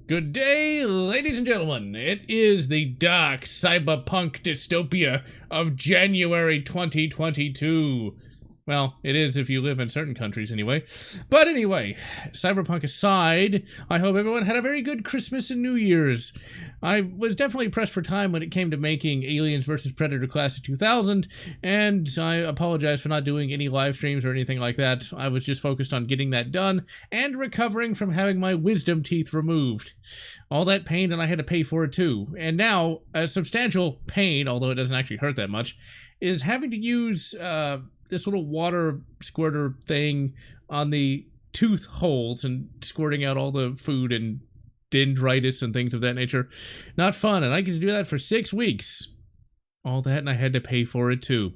Good day, ladies and gentlemen. It is the dark cyberpunk dystopia of January 2022. Well, it is if you live in certain countries anyway. But anyway, cyberpunk aside, I hope everyone had a very good Christmas and New Year's. I was definitely pressed for time when it came to making Aliens vs. Predator Class of 2000, and I apologize for not doing any live streams or anything like that. I was just focused on getting that done and recovering from having my wisdom teeth removed. All that pain, and I had to pay for it too. And now, a substantial pain, although it doesn't actually hurt that much, is having to use this little water squirter thing on the tooth holes and squirting out all the food and dendritis and things of that nature. Not fun, and I get to do that for 6 weeks. All that, and I had to pay for it too.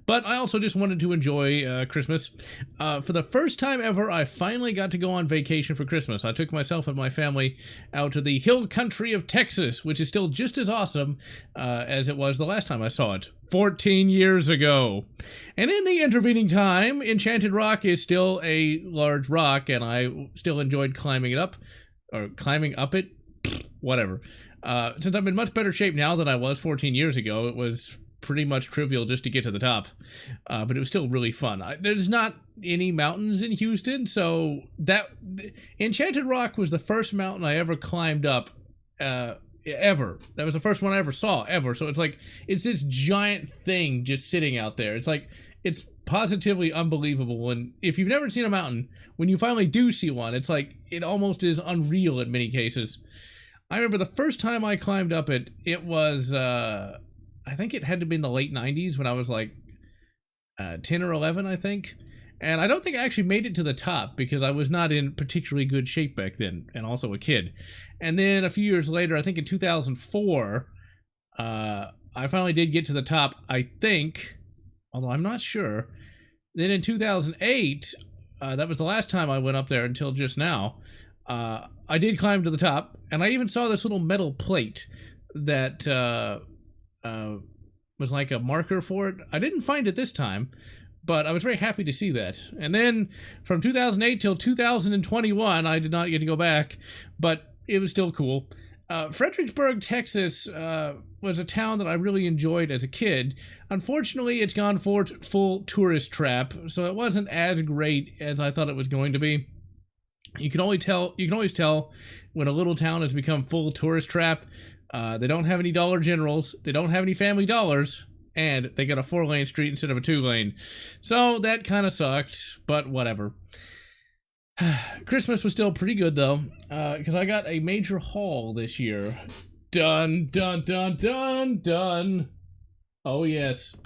But I also just wanted to enjoy Christmas. For the first time ever, I finally got to go on vacation for Christmas. I took myself and my family out to the hill country of Texas, which is still just as awesome as it was the last time I saw it, 14 years ago. And in the intervening time, Enchanted Rock is still a large rock, and I still enjoyed climbing it up, or climbing up it, whatever. Since I'm in much better shape now than I was 14 years ago, it was pretty much trivial just to get to the top, but it was still really fun. There's not any mountains in Houston, so Enchanted Rock was the first mountain I ever climbed up, ever. That was the first one I ever saw, ever. So it's this giant thing just sitting out there. It's positively unbelievable, and if you've never seen a mountain, when you finally do see one, it's like it almost is unreal in many cases. I remember the first time I climbed up it, it was I think it had to be in the late 90s when I was like 10 or 11, I think. And I don't think I actually made it to the top because I was not in particularly good shape back then, and also a kid. And then a few years later, I think in 2004, I finally did get to the top, I think, although I'm not sure. Then in 2008, that was the last time I went up there until just now, I did climb to the top, and I even saw this little metal plate that was like a marker for it. I didn't find it this time, but I was very happy to see that. And then from 2008 till 2021, I did not get to go back, but it was still cool. Fredericksburg, Texas was a town that I really enjoyed as a kid. Unfortunately, it's gone full tourist trap, so it wasn't as great as I thought it was going to be. You can always tell when a little town has become full tourist trap. They don't have any Dollar Generals, they don't have any Family Dollars, and they got a 4-lane street instead of a 2-lane. So that kind of sucked, but whatever. Christmas was still pretty good though, because I got a major haul this year. Dun, dun, dun, dun, dun. Oh yes.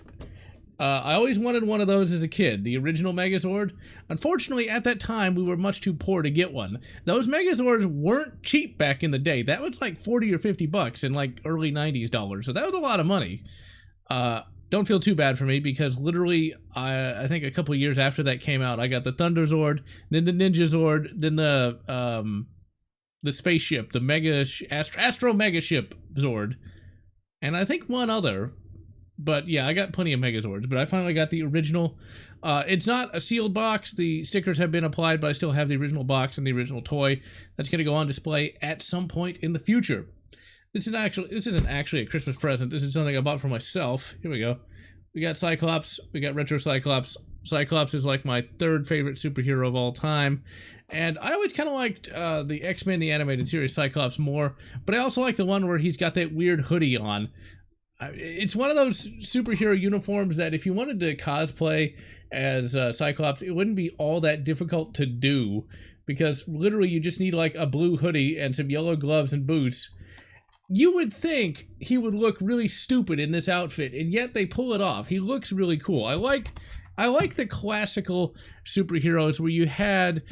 I always wanted one of those as a kid, the original Megazord. Unfortunately, at that time, we were much too poor to get one. Those Megazords weren't cheap back in the day. That was like 40 or 50 bucks in like early 90s dollars, so that was a lot of money. Don't feel too bad for me, because literally, I think a couple of years after that came out, I got the Thunder Zord, then the Ninja Zord, then the spaceship, the Astro Mega Ship Zord, and I think one other. But yeah, I got plenty of Megazords, but I finally got the original. It's not a sealed box. The stickers have been applied, but I still have the original box and the original toy. That's going to go on display at some point in the future. This isn't actually a Christmas present. This is something I bought for myself. Here we go. We got Cyclops. We got Retro Cyclops. Cyclops is like my third favorite superhero of all time. And I always kind of liked the X-Men, the animated series Cyclops more, but I also like the one where he's got that weird hoodie on. It's one of those superhero uniforms that if you wanted to cosplay as Cyclops, it wouldn't be all that difficult to do, because literally you just need like a blue hoodie and some yellow gloves and boots. You would think he would look really stupid in this outfit, and yet they pull it off. He looks really cool. I like the classical superheroes where you had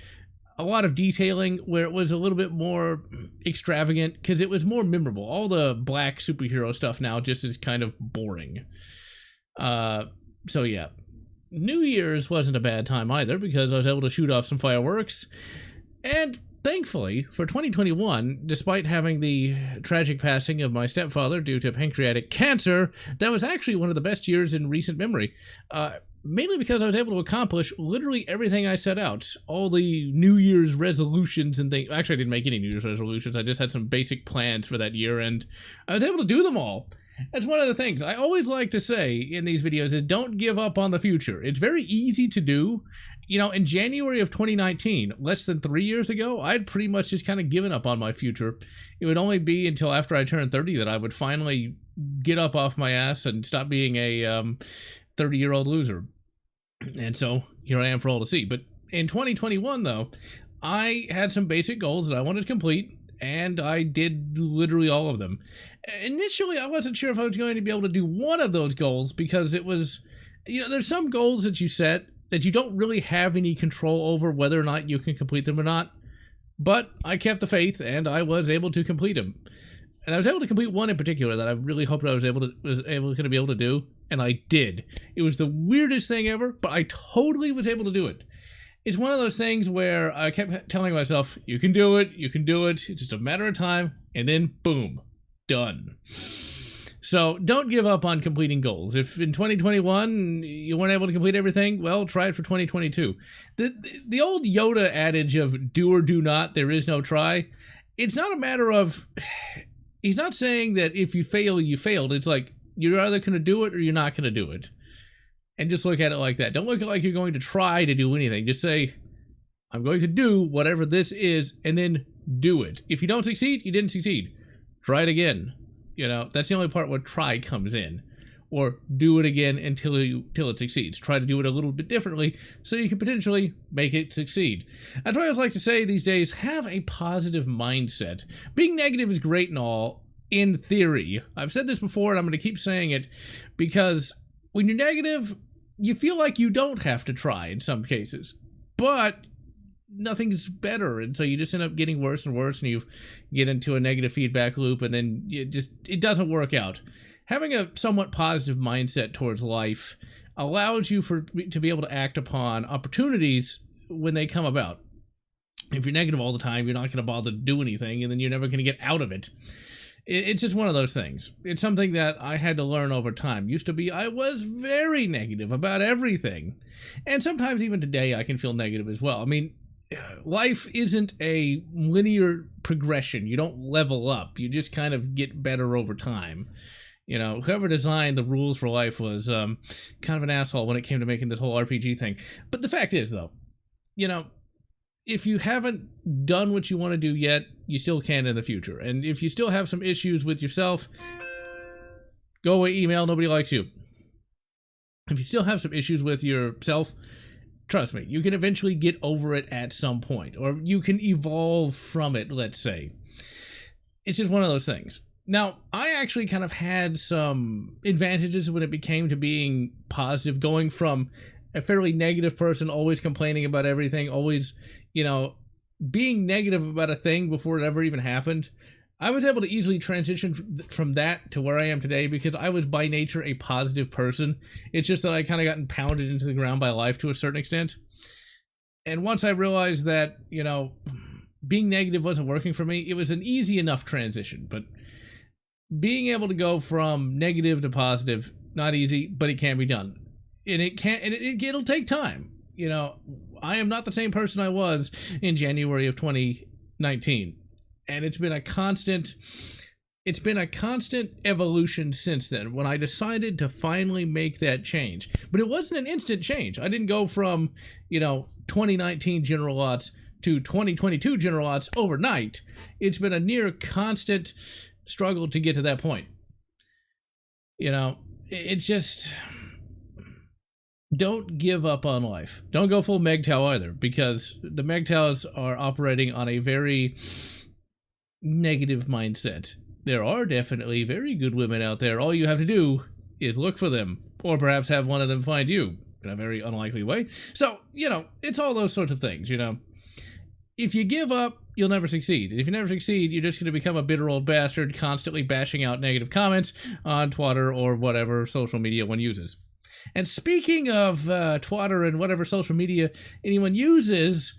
a lot of detailing, where it was a little bit more extravagant, because it was more memorable. All the black superhero stuff now just is kind of boring. So yeah. New Year's wasn't a bad time either, because I was able to shoot off some fireworks. And thankfully, for 2021, despite having the tragic passing of my stepfather due to pancreatic cancer, that was actually one of the best years in recent memory. mainly because I was able to accomplish literally everything I set out. All the New Year's resolutions and things. Actually, I didn't make any New Year's resolutions. I just had some basic plans for that year, and I was able to do them all. That's one of the things I always like to say in these videos is don't give up on the future. It's very easy to do. You know, in January of 2019, less than 3 years ago, I'd pretty much just kind of given up on my future. It would only be until after I turned 30 that I would finally get up off my ass and stop being a 30-year-old loser. And so here I am for all to see. But in 2021, though, I had some basic goals that I wanted to complete, and I did literally all of them. Initially, I wasn't sure if I was going to be able to do one of those goals because it was, you know, there's some goals that you set that you don't really have any control over whether or not you can complete them or not. But I kept the faith, and I was able to complete them. And I was able to complete one in particular that I really hoped I was going to be able to do, and I did. It was the weirdest thing ever, but I totally was able to do it. It's one of those things where I kept telling myself, you can do it, it's just a matter of time, and then boom, done. So don't give up on completing goals. If in 2021 you weren't able to complete everything, well, try it for 2022. The old Yoda adage of do or do not, there is no try, it's not a matter of, he's not saying that if you fail, you failed. It's like, you're either going to do it or you're not going to do it. And just look at it like that. Don't look at it like you're going to try to do anything. Just say, I'm going to do whatever this is, and then do it. If you don't succeed, you didn't succeed. Try it again. You know, that's the only part where try comes in. Or do it again until it succeeds. Try to do it a little bit differently so you can potentially make it succeed. That's why I always like to say these days, have a positive mindset. Being negative is great and all, in theory. I've said this before and I'm going to keep saying it because when you're negative, you feel like you don't have to try in some cases. But nothing's better, and so you just end up getting worse and worse, and you get into a negative feedback loop, and then it doesn't work out. Having a somewhat positive mindset towards life allows you to be able to act upon opportunities when they come about. If you're negative all the time, you're not going to bother to do anything, and then you're never going to get out of it. It's just one of those things. It's something that I had to learn over time. Used to be, I was very negative about everything. And sometimes even today I can feel negative as well. I mean, life isn't a linear progression. You don't level up. You just kind of get better over time. You know, whoever designed the rules for life was kind of an asshole when it came to making this whole RPG thing. But the fact is, though, you know, if you haven't done what you want to do yet, you still can in the future. And if you still have some issues with yourself, go away, email, nobody likes you. If you still have some issues with yourself, trust me, you can eventually get over it at some point. Or you can evolve from it, let's say. It's just one of those things. Now, I actually kind of had some advantages when it came to being positive, going from a fairly negative person, always complaining about everything, always, you know, being negative about a thing before it ever even happened. I was able to easily transition from that to where I am today because I was by nature a positive person. It's just that I kind of gotten pounded into the ground by life to a certain extent. And once I realized that, you know, being negative wasn't working for me, it was an easy enough transition. But being able to go from negative to positive, not easy, but it can be done. And it'll take time. You know, I am not the same person I was in January of 2019. And it's been a constant evolution since then when I decided to finally make that change. But it wasn't an instant change. I didn't go from, you know, 2019 General Lotz to 2022 General Lotz overnight. It's been a near constant struggle to get to that point. You know, it's just, don't give up on life. Don't go full MGTOW either, because the MGTOWs are operating on a very negative mindset. There are definitely very good women out there. All you have to do is look for them, or perhaps have one of them find you in a very unlikely way. So, you know, it's all those sorts of things, you know. If you give up, you'll never succeed. And if you never succeed, you're just going to become a bitter old bastard constantly bashing out negative comments on Twitter or whatever social media one uses. And speaking of Twitter and whatever social media anyone uses,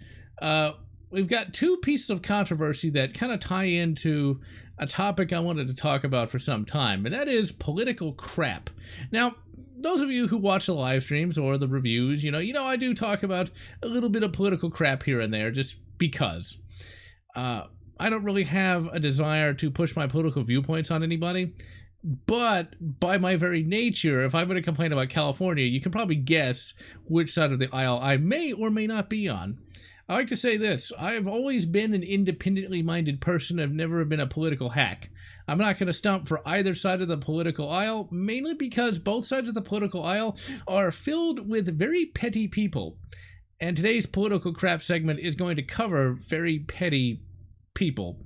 we've got two pieces of controversy that kind of tie into a topic I wanted to talk about for some time, and that is political crap. Now, those of you who watch the live streams or the reviews, you know I do talk about a little bit of political crap here and there just because. I don't really have a desire to push my political viewpoints on anybody, but by my very nature, if I'm going to complain about California, you can probably guess which side of the aisle I may or may not be on. I like to say this: I have always been an independently minded person. I've never been a political hack. I'm not going to stomp for either side of the political aisle, mainly because both sides of the political aisle are filled with very petty people. And today's political crap segment is going to cover very petty people.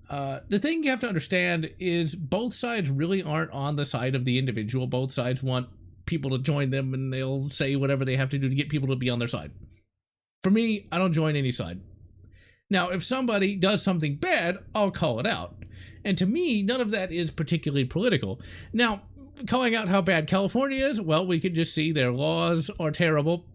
The thing you have to understand is both sides really aren't on the side of the individual. Both sides want people to join them, and they'll say whatever they have to do to get people to be on their side. For me, I don't join any side. Now, if somebody does something bad, I'll call it out. And to me, none of that is particularly political. Now, calling out how bad California is, well, we could just see their laws are terrible,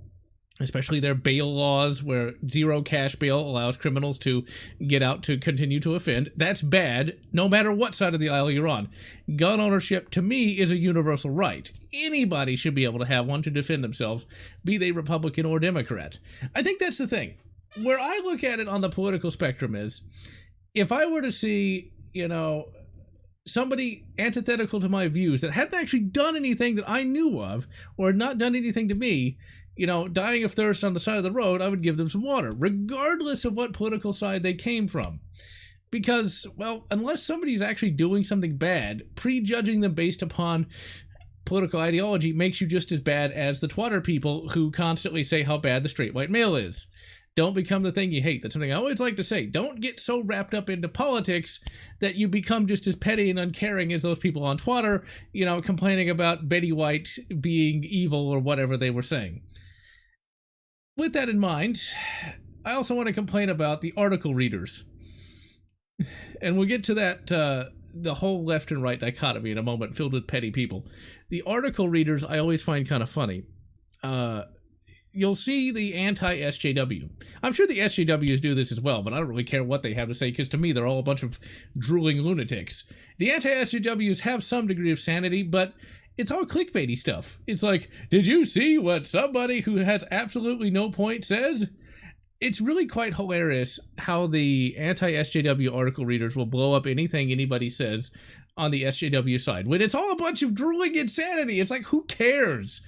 especially their bail laws where zero cash bail allows criminals to get out to continue to offend. That's bad, no matter what side of the aisle you're on. Gun ownership, to me, is a universal right. Anybody should be able to have one to defend themselves, be they Republican or Democrat. I think that's the thing. Where I look at it on the political spectrum is, if I were to see, somebody antithetical to my views that hadn't actually done anything that I knew of, or not done anything to me, dying of thirst on the side of the road, I would give them some water, regardless of what political side they came from. Because, well, unless somebody's actually doing something bad, prejudging them based upon political ideology makes you just as bad as the twatter people who constantly say how bad the straight white male is. Don't become the thing you hate. That's something I always like to say. Don't get so wrapped up into politics that you become just as petty and uncaring as those people on Twitter, complaining about Betty White being evil or whatever they were saying. With that in mind, I also want to complain about the article readers. And we'll get to that, the whole left and right dichotomy in a moment, filled with petty people. The article readers I always find kind of funny. You'll see the anti-SJW. I'm sure the SJWs do this as well, but I don't really care what they have to say, because to me, they're all a bunch of drooling lunatics. The anti-SJWs have some degree of sanity, but it's all clickbaity stuff. It's like, did you see what somebody who has absolutely no point says? It's really quite hilarious how the anti-SJW article readers will blow up anything anybody says on the SJW side, when it's all a bunch of drooling insanity. It's like, who cares?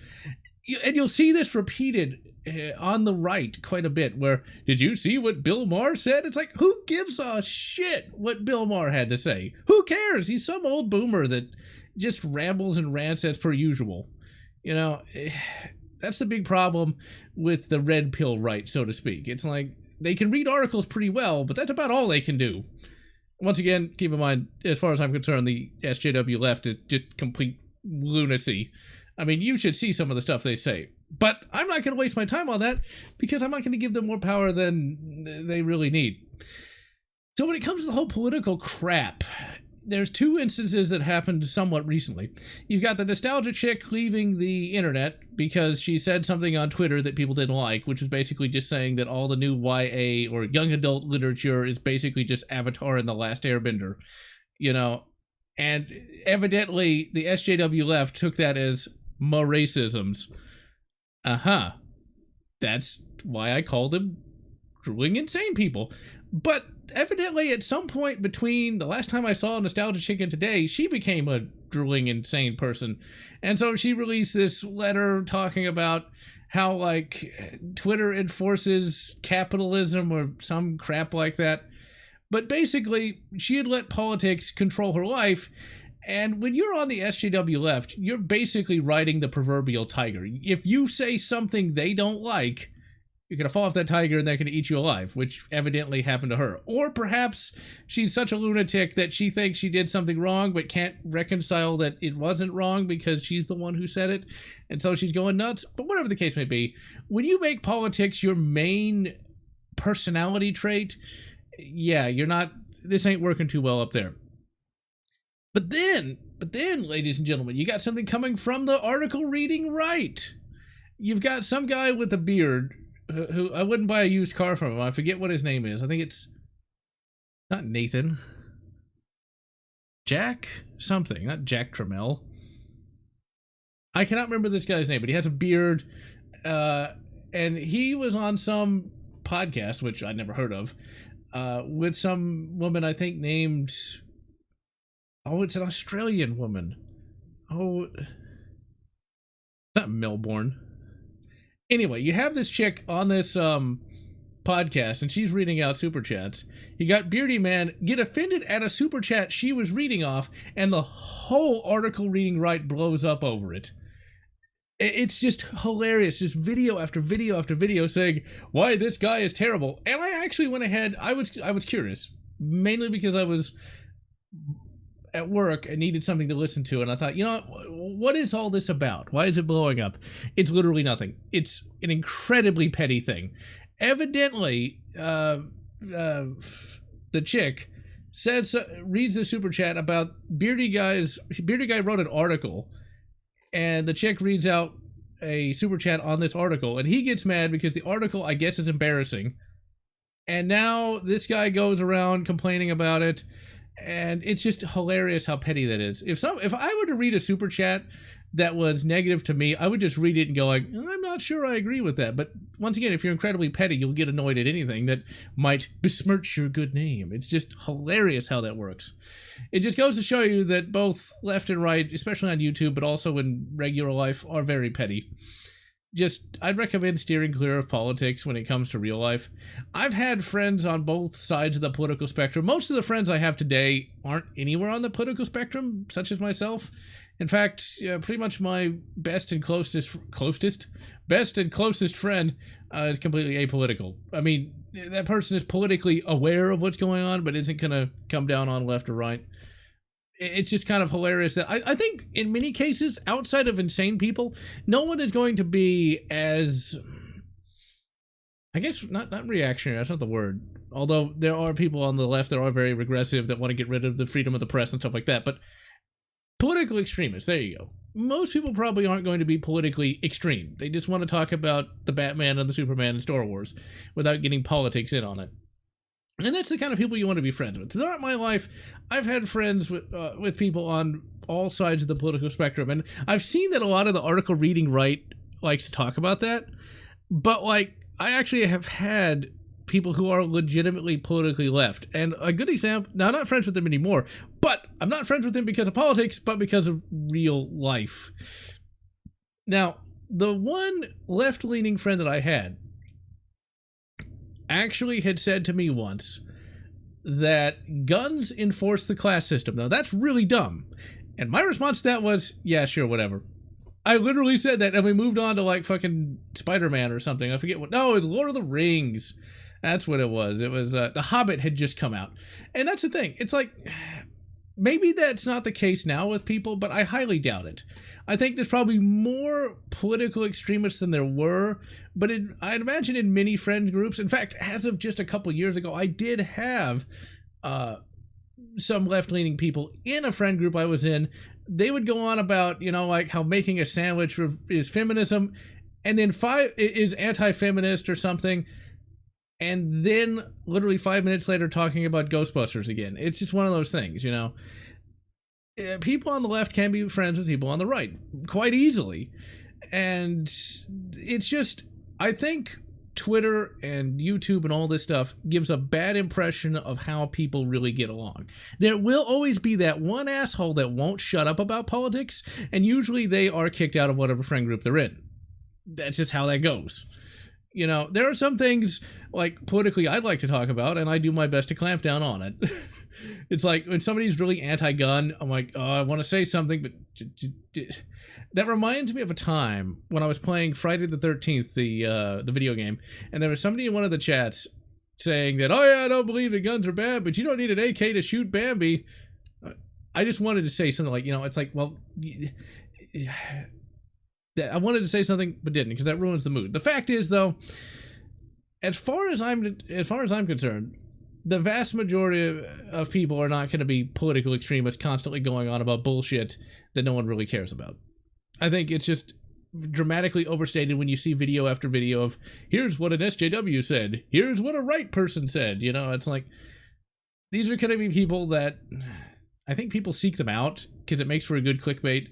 And you'll see this repeated on the right quite a bit, where, did you see what Bill Maher said? It's like, who gives a shit what Bill Maher had to say? Who cares? He's some old boomer that just rambles and rants as per usual. That's the big problem with the red pill right, so to speak. It's like, they can read articles pretty well, but that's about all they can do. Once again, keep in mind, as far as I'm concerned, the SJW left is just complete lunacy. I mean, you should see some of the stuff they say. But I'm not going to waste my time on that, because I'm not going to give them more power than they really need. So when it comes to the whole political crap, there's two instances that happened somewhat recently. You've got the nostalgia chick leaving the internet because she said something on Twitter that people didn't like, which was basically just saying that all the new YA or young adult literature is basically just Avatar and The Last Airbender. And evidently the SJW left took that as racisms. That's why I call them drooling insane people. But evidently at some point between the last time I saw Nostalgia Chick and today, she became a drooling insane person. And so she released this letter talking about how, Twitter enforces capitalism or some crap like that. But basically, she had let politics control her life. And when you're on the SJW left, you're basically riding the proverbial tiger. If you say something they don't like, you're going to fall off that tiger and they're going to eat you alive, which evidently happened to her. Or perhaps she's such a lunatic that she thinks she did something wrong but can't reconcile that it wasn't wrong because she's the one who said it. And so she's going nuts. But whatever the case may be, when you make politics your main personality trait, yeah, this ain't working too well up there. But then, ladies and gentlemen, you got something coming from the article reading right. You've got some guy with a beard who I wouldn't buy a used car from him. I forget what his name is. I think it's not Nathan. Jack something, not Jack Trammell. I cannot remember this guy's name, but he has a beard, and he was on some podcast, which I'd never heard of, with some woman I think named, it's an Australian woman. Not Melbourne. Anyway, you have this chick on this podcast, and she's reading out super chats. You got Beardy Man get offended at a super chat she was reading off, and the whole article reading right blows up over it. It's just hilarious, just video after video after video saying why this guy is terrible. And I actually went ahead, I was curious, mainly because I was at work and needed something to listen to, and I thought, you know, what is all this about? Why is it blowing up? It's literally nothing. It's an incredibly petty thing. Evidently, the chick reads the super chat about Beardy Guy wrote an article, and the chick reads out a super chat on this article, and he gets mad because the article, I guess, is embarrassing. And now this guy goes around complaining about it, and it's just hilarious how petty that is. If I were to read a super chat that was negative to me, I would just read it and go like, I'm not sure I agree with that. But once again, if you're incredibly petty, you'll get annoyed at anything that might besmirch your good name. It's just hilarious how that works. It just goes to show you that both left and right, especially on YouTube, but also in regular life, are very petty. I'd recommend steering clear of politics when it comes to real life. I've had friends on both sides of the political spectrum. Most of the friends I have today aren't anywhere on the political spectrum, such as myself. In fact, pretty much my best and closest friend is completely apolitical. I mean, that person is politically aware of what's going on, but isn't going to come down on left or right. It's just kind of hilarious that I think in many cases, outside of insane people, no one is going to be as, I guess, not reactionary, that's not the word. Although there are people on the left that are very regressive that want to get rid of the freedom of the press and stuff like that. But political extremists, there you go. Most people probably aren't going to be politically extreme. They just want to talk about the Batman and the Superman and Star Wars without getting politics in on it. And that's the kind of people you want to be friends with. Throughout my life, I've had friends with people on all sides of the political spectrum, and I've seen that a lot of the article reading right likes to talk about that. But like, I actually have had people who are legitimately politically left, and a good example. Now, I'm not friends with them anymore, but I'm not friends with them because of politics, but because of real life. Now, the one left-leaning friend that I had actually had said to me once that guns enforce the class system. Now, that's really dumb. And my response to that was, yeah, sure, whatever. I literally said that, and we moved on to, like, fucking Spider-Man or something. I forget what. No, it was Lord of the Rings. That's what it was. It was, The Hobbit had just come out. And that's the thing. It's like, maybe that's not the case now with people, but I highly doubt it. I think there's probably more political extremists than there were, but I'd imagine in many friend groups. In fact, as of just a couple years ago, I did have some left-leaning people in a friend group I was in. They would go on about, you know, like how making a sandwich is feminism, and then is anti-feminist or something, and then literally 5 minutes later talking about Ghostbusters again. It's just one of those things, you know. People on the left can be friends with people on the right quite easily. And it's just, I think Twitter and YouTube and all this stuff gives a bad impression of how people really get along. There will always be that one asshole that won't shut up about politics, and usually they are kicked out of whatever friend group they're in. That's just how that goes. You know, there are some things, like, politically I'd like to talk about, and I do my best to clamp down on it. It's like, when somebody's really anti-gun, I'm like, oh, I want to say something, but that reminds me of a time when I was playing Friday the 13th, the video game, and there was somebody in one of the chats saying that, oh yeah, I don't believe that guns are bad, but you don't need an AK to shoot Bambi. I just wanted to say something like, you know, it's like, well, I wanted to say something but didn't, because that ruins the mood. The fact is, though, as far as I'm concerned, the vast majority of people are not going to be political extremists constantly going on about bullshit that no one really cares about. I think it's just dramatically overstated when you see video after video of, here's what an SJW said, here's what a right person said. You know, it's like, these are going to be people that I think people seek them out because it makes for a good clickbait,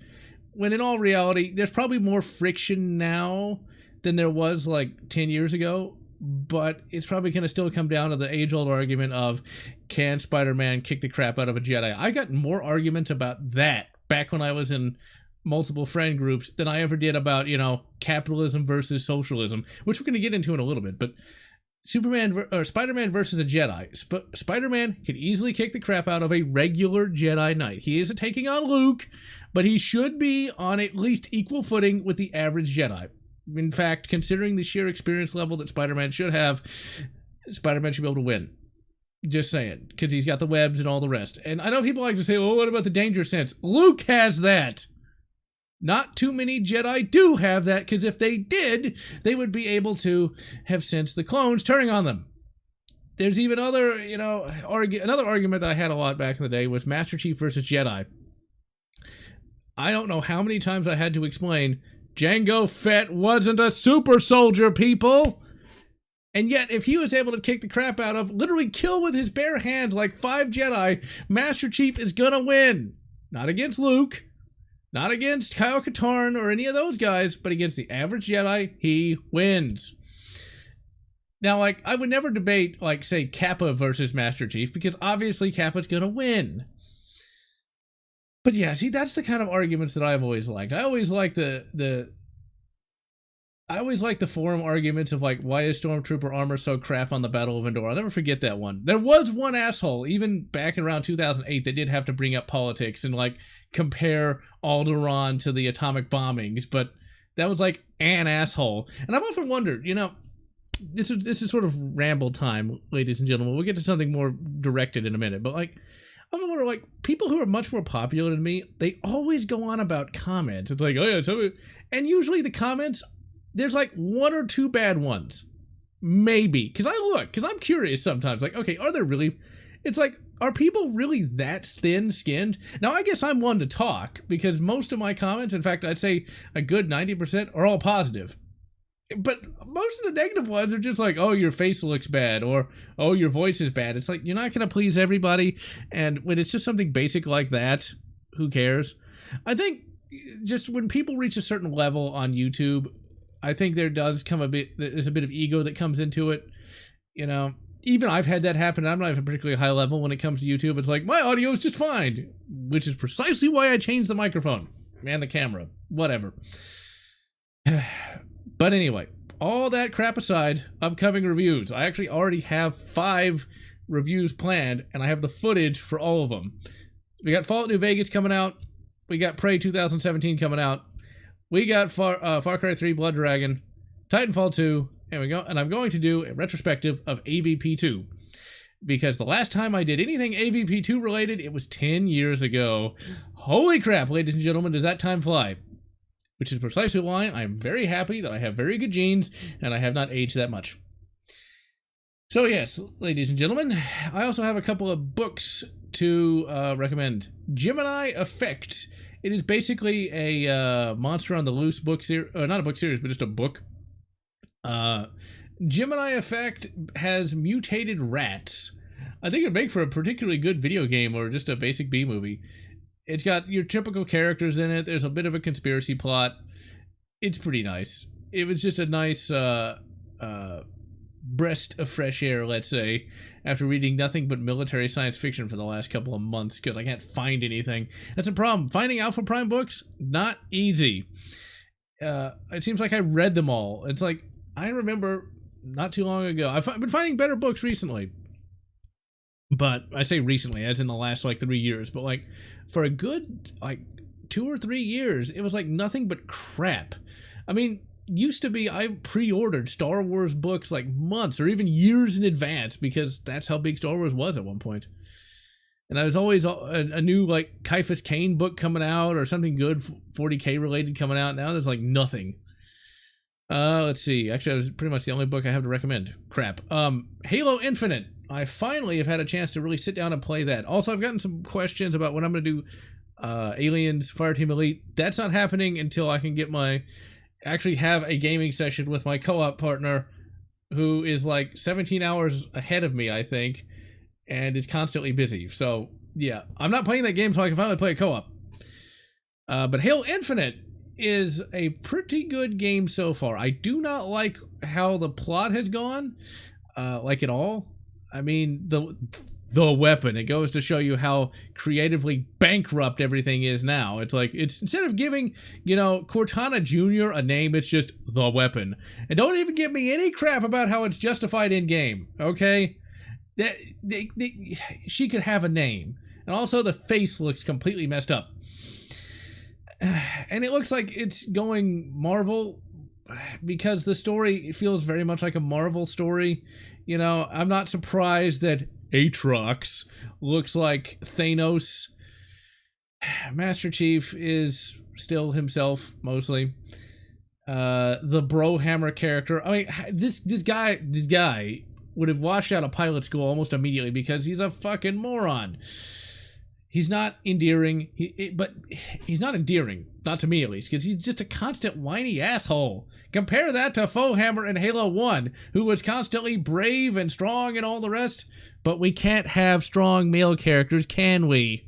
when in all reality, there's probably more friction now than there was like 10 years ago, but it's probably going to still come down to the age-old argument of, can Spider-Man kick the crap out of a Jedi? I got more arguments about that back when I was in multiple friend groups than I ever did about, you know, capitalism versus socialism, which we're going to get into in a little bit. But Spider-Man versus a Jedi. Spider-Man can easily kick the crap out of a regular Jedi Knight. He isn't taking on Luke, but he should be on at least equal footing with the average Jedi. In fact, considering the sheer experience level that Spider-Man should have, Spider-Man should be able to win. Just saying, because he's got the webs and all the rest. And I know people like to say, well, what about the danger sense? Luke has that. Not too many Jedi do have that, because if they did, they would be able to have sensed the clones turning on them. There's even other, you know, another argument that I had a lot back in the day was Master Chief versus Jedi. I don't know how many times I had to explain, Jango Fett wasn't a super soldier, people! And yet, if he was able to kick the crap out of, literally kill with his bare hands like 5 Jedi, Master Chief is gonna win. Not against Luke. Not against Kyle Katarn or any of those guys, but against the average Jedi, he wins. Now, like, I would never debate, like, say, Kappa versus Master Chief, because obviously Kappa's gonna win. But yeah, see, that's the kind of arguments that I've always liked. I always like the forum arguments of, like, why is Stormtrooper armor so crap on the Battle of Endor? I'll never forget that one. There was one asshole, even back in around 2008, that did have to bring up politics and, like, compare Alderaan to the atomic bombings, but that was, like, an asshole. And I've often wondered, you know, this is sort of ramble time, ladies and gentlemen. We'll get to something more directed in a minute, but, like, I wonder, like, people who are much more popular than me, they always go on about comments. It's like, oh yeah, so, and usually the comments, there's like 1 or 2 bad ones. Maybe. Because I'm curious sometimes. Like, okay, are there really... It's like, are people really that thin-skinned? Now, I guess I'm one to talk, because most of my comments, in fact, I'd say a good 90% are all positive. But most of the negative ones are just like, oh, your face looks bad, or, oh, your voice is bad. It's like, you're not going to please everybody, and when it's just something basic like that, who cares? I think just when people reach a certain level on YouTube, I think there's a bit of ego that comes into it, you know. Even I've had that happen. I'm not even particularly high level when it comes to YouTube. It's like, my audio is just fine, which is precisely why I changed the microphone and the camera, whatever. But anyway, all that crap aside, upcoming reviews. I actually already have 5 reviews planned, and I have the footage for all of them. We got Fallout New Vegas coming out. We got Prey 2017 coming out. We got Far Cry 3 Blood Dragon, Titanfall 2, and I'm going to do a retrospective of AVP 2. Because the last time I did anything AVP 2 related, it was 10 years ago. Holy crap, ladies and gentlemen, does that time fly? Which is precisely why I'm very happy that I have very good genes and I have not aged that much. So yes, ladies and gentlemen, I also have a couple of books to recommend. Gemini Effect. It is basically a Monster on the Loose book series, not a book series, but just a book. Gemini Effect has mutated rats. I think it'd make for a particularly good video game or just a basic B movie. It's got your typical characters in it. There's a bit of a conspiracy plot. It's pretty nice. It was just a nice breath of fresh air, let's say, after reading nothing but military science fiction for the last couple of months because I can't find anything. That's a problem. Finding Alpha Prime books, not easy. It seems like I read them all. It's like, I remember not too long ago. I've been finding better books recently. But I say recently, as in the last, like, 3 years. But, like, for a good, like, 2 or 3 years, it was, like, nothing but crap. I mean, used to be, I pre-ordered Star Wars books, like, months or even years in advance because that's how big Star Wars was at one point. And I was always a new, like, Caiaphas Cain book coming out or something good, 40K related coming out. Now there's, like, nothing. Let's see. Actually, that was pretty much the only book I have to recommend. Crap. Halo Infinite. I finally have had a chance to really sit down and play that. Also, I've gotten some questions about when I'm going to do Aliens Fireteam Elite. That's not happening until I can get my actually have a gaming session with my co-op partner, who is like 17 hours ahead of me, I think, and is constantly busy. So, yeah, I'm not playing that game so I can finally play a co-op. But Halo Infinite is a pretty good game so far. I do not like how the plot has gone, like at all. I mean, the weapon, it goes to show you how creatively bankrupt everything is now. It's like, it's instead of giving, Cortana Jr. a name, it's just the weapon. And don't even give me any crap about how it's justified in game, okay? She could have a name. And also the face looks completely messed up. And it looks like it's going Marvel, because the story feels very much like a Marvel story. I'm not surprised that Aatrox looks like Thanos. Master Chief is still himself, mostly. The Brohammer character, I mean, this guy would have washed out of pilot school almost immediately because he's a fucking moron. He's not endearing, but he's not endearing, not to me at least, because he's just a constant whiny asshole. Compare that to Foehammer in Halo 1, who was constantly brave and strong and all the rest, but we can't have strong male characters, can we?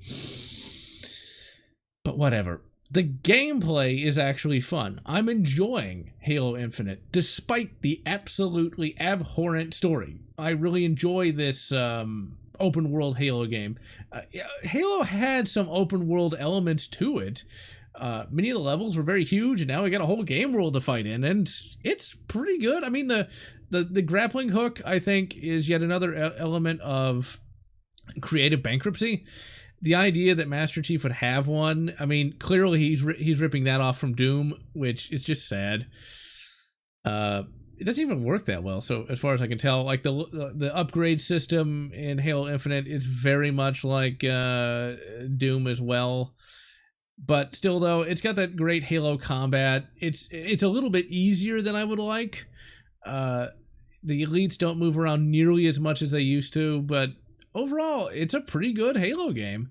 But whatever. The gameplay is actually fun. I'm enjoying Halo Infinite, despite the absolutely abhorrent story. I really enjoy this, open world Halo game. Halo had some open world elements to it. Many of the levels were very huge, and now we got a whole game world to fight in, and it's pretty good. I mean, the grappling hook, I think, is yet another element of creative bankruptcy. The idea that Master Chief would have one, I mean, clearly he's ripping that off from Doom, which is just sad. It doesn't even work that well, so as far as I can tell, like the upgrade system in Halo Infinite is very much like Doom as well. But still, though, it's got that great Halo combat. It's a little bit easier than I would like. The elites don't move around nearly as much as they used to, but overall, it's a pretty good Halo game.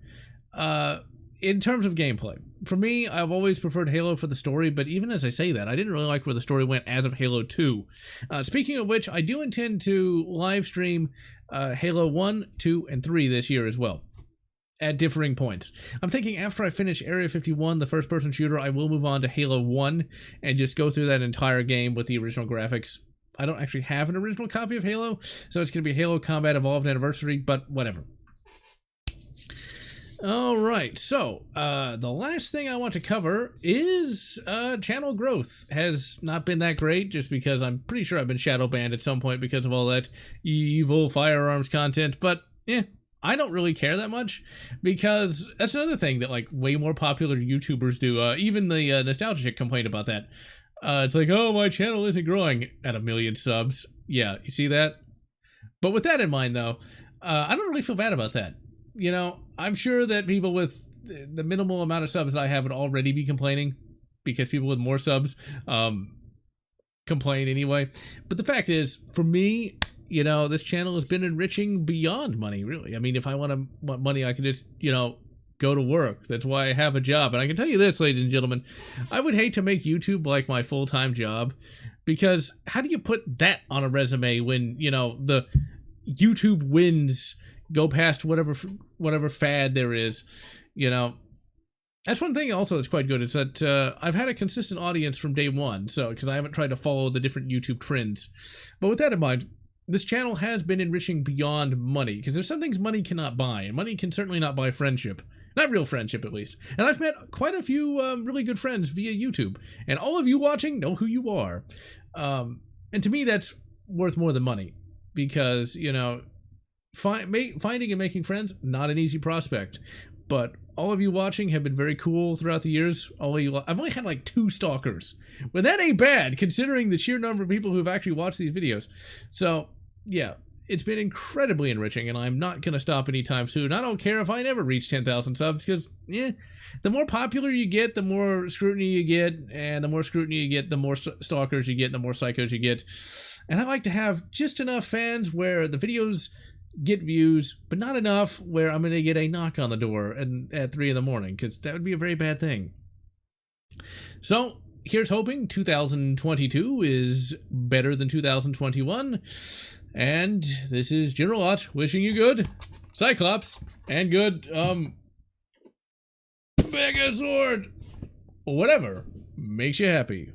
In terms of gameplay, for me, I've always preferred Halo for the story, but even as I say that, I didn't really like where the story went as of Halo 2. Speaking of which, I do intend to live stream Halo 1, 2, and 3 this year as well, at differing points. I'm thinking after I finish Area 51, the first-person shooter, I will move on to Halo 1 and just go through that entire game with the original graphics. I don't actually have an original copy of Halo, so it's going to be Halo Combat Evolved Anniversary, but whatever. Alright, so, the last thing I want to cover is, channel growth. Has not been that great, just because I'm pretty sure I've been shadow banned at some point because of all that evil firearms content, but, I don't really care that much, because that's another thing that, like, way more popular YouTubers do. Even the Nostalgia Chick complained about that. It's like, oh, my channel isn't growing at 1 million subs. Yeah, you see that? But with that in mind, though, I don't really feel bad about that. I'm sure that people with the minimal amount of subs that I have would already be complaining, because people with more subs complain anyway. But the fact is, for me, this channel has been enriching beyond money, really. I mean, if I want money, I can just, go to work. That's why I have a job. And I can tell you this, ladies and gentlemen, I would hate to make YouTube like my full-time job, because how do you put that on a resume when, the YouTube wins go past whatever fad there is, That's one thing also that's quite good, is that I've had a consistent audience from day one, so, because I haven't tried to follow the different YouTube trends. But with that in mind, this channel has been enriching beyond money, because there's some things money cannot buy, and money can certainly not buy friendship. Not real friendship, at least. And I've met quite a few really good friends via YouTube, and all of you watching know who you are. And to me, that's worth more than money, because, finding and making friends, not an easy prospect. But all of you watching have been very cool throughout the years. I've only had like 2 stalkers. Well, that ain't bad, considering the sheer number of people who've actually watched these videos. So, yeah, it's been incredibly enriching, and I'm not going to stop anytime soon. I don't care if I never reach 10,000 subs, because, the more popular you get, the more scrutiny you get, and the more scrutiny you get, the more stalkers you get, the more psychos you get. And I like to have just enough fans where the videos get views, but not enough where I'm going to get a knock on the door at 3 in the morning, because that would be a very bad thing. So, here's hoping 2022 is better than 2021. And this is General Lotz wishing you good Cyclops and good, Megazord. Whatever makes you happy.